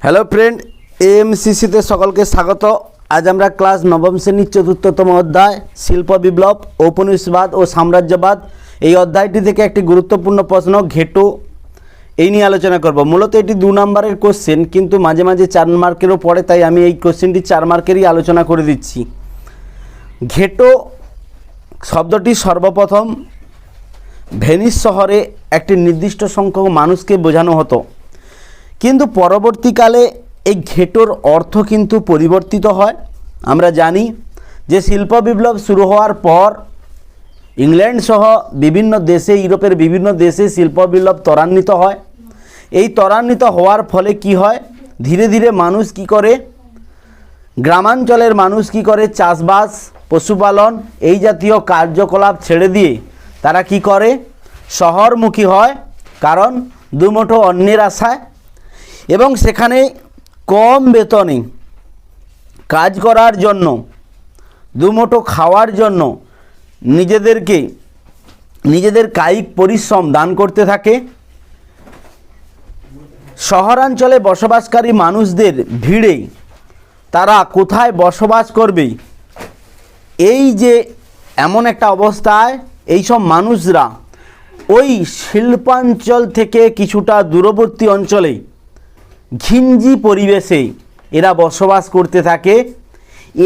Hello friend, এএমসিসিতে সকলকে স্বাগত। আজ আমরা ক্লাস নবম শ্রেণীর চতুর্থতম অধ্যায় শিল্প বিপ্লব, ঔপনিবেশবাদ ও সাম্রাজ্যবাদ এই অধ্যায়টি থেকে একটি গুরুত্বপূর্ণ প্রশ্ন ঘেটো এই নিয়ে আলোচনা করব। মূলত এটি 2 নম্বরের কোশ্চেন, কিন্তু মাঝে মাঝে 4 মার্কেরও পড়ে, তাই আমি এই কোশ্চেনটি 4 মার্কেরই আলোচনা করে দিচ্ছি। ঘেটো শব্দটি সর্বপ্রথম ভেনিস শহরে একটি নির্দিষ্ট সংখ্যক মানুষকে বোঝানো হতো, কিন্তু পরবর্তীকালে এই ঘেটোর অর্থ কিন্তু পরিবর্তিত হয়। আমরা জানি যে শিল্প বিপ্লব শুরু হওয়ার পর ইংল্যান্ড সহ বিভিন্ন দেশে, ইউরোপের বিভিন্ন দেশে শিল্প বিপ্লব ত্বরান্বিত হয়। এই ত্বরান্বিত হওয়ার ফলে কি হয়, ধীরে ধীরে মানুষ কি করে, গ্রামাঞ্চলের মানুষ কি করে, চাষবাস, পশুপালন এই জাতীয় কার্যকলাপ ছেড়ে দিয়ে তারা কি করে, শহরমুখী হয়। কারণ দুমুঠো অন্যের আশায় এবং সেখানে কম বেতনে কাজ করার জন্য, দুমুঠো খাওয়ার জন্য নিজেদের কায়িক পরিশ্রম দান করতে থাকে। শহরাঞ্চলে বসবাসকারী মানুষদের ভিড়ে তারা কোথায় বসবাস করবে, এই যে এমন একটা অবস্থায় এইসব মানুষরা ওই শিল্পাঞ্চল থেকে কিছুটা দূরবর্তী অঞ্চলে ঘিঞ্জি পরিবেশে এরা বসবাস করতে থাকে।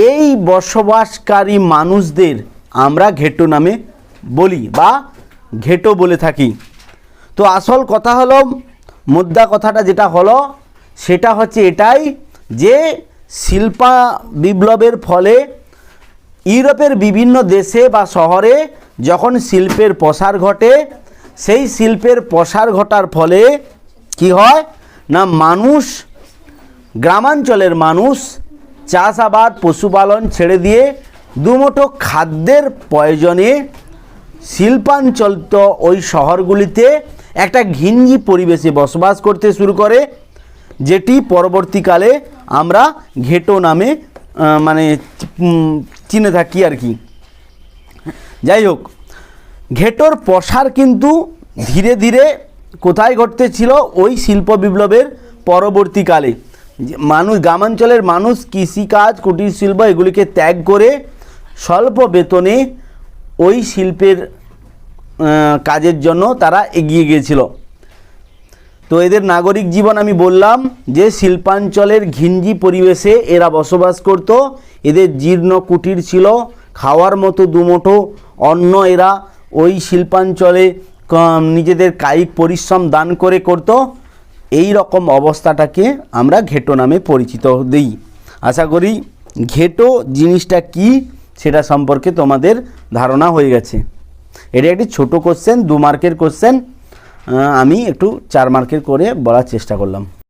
এই বসবাসকারী মানুষদের আমরা ঘেটো নামে বলি বা ঘেটো বলে থাকি। তো আসল কথা হলো, মুদ্রা কথাটা যেটা হলো সেটা হচ্ছে এটাই যে শিল্প বিপ্লবের ফলে ইউরোপের বিভিন্ন দেশে বা শহরে যখন শিল্পের প্রসার ঘটে, সেই শিল্পের প্রসার ঘটার ফলে কি হয় না, মানুষ, গ্রামাঞ্চলের মানুষ চাষাবাদ, পশুপালন ছেড়ে দিয়ে দুমুঠো খাদ্যের প্রয়োজনে শিল্পাঞ্চল তো ওই শহরগুলিতে একটা ঘিঞ্জি পরিবেশে বসবাস করতে শুরু করে, যেটি পরবর্তীকালে আমরা ঘেটো নামে চিনে থাকি আর কি। যাই হোক, ঘেটোর প্রসার কিন্তু ধীরে ধীরে কোথায় ঘটতেছিল, ওই শিল্প বিপ্লবের পরবর্তীকালে মানুষ, গ্রামাঞ্চলের মানুষ কৃষিকাজ, কুটির শিল্প এগুলিকে ত্যাগ করে স্বল্প বেতনে ওই শিল্পের কাজের জন্য তারা এগিয়ে গিয়েছিল। তো এদের নাগরিক জীবন আমি বললাম যে শিল্পাঞ্চলের ঘিঞ্জি পরিবেশে এরা বসবাস করত। এদের জীর্ণ কুটির ছিল, খাওয়ার মতো দুমুঠো অন্ন এরা ওই শিল্পাঞ্চলে নিজেদের কায়িক পরিশ্রম দান করে করত। এই রকম অবস্থাটাকে আমরা ঘেটো নামে পরিচিত দিই। আশা করি ঘেটো জিনিসটা কি সেটা সম্পর্কে তোমাদের ধারণা হয়ে গেছে। এটা একটি ছোট কোশ্চেন, 2 মার্কের কোশ্চেন, আমি একটু 4 মার্কের করে বলার চেষ্টা করলাম।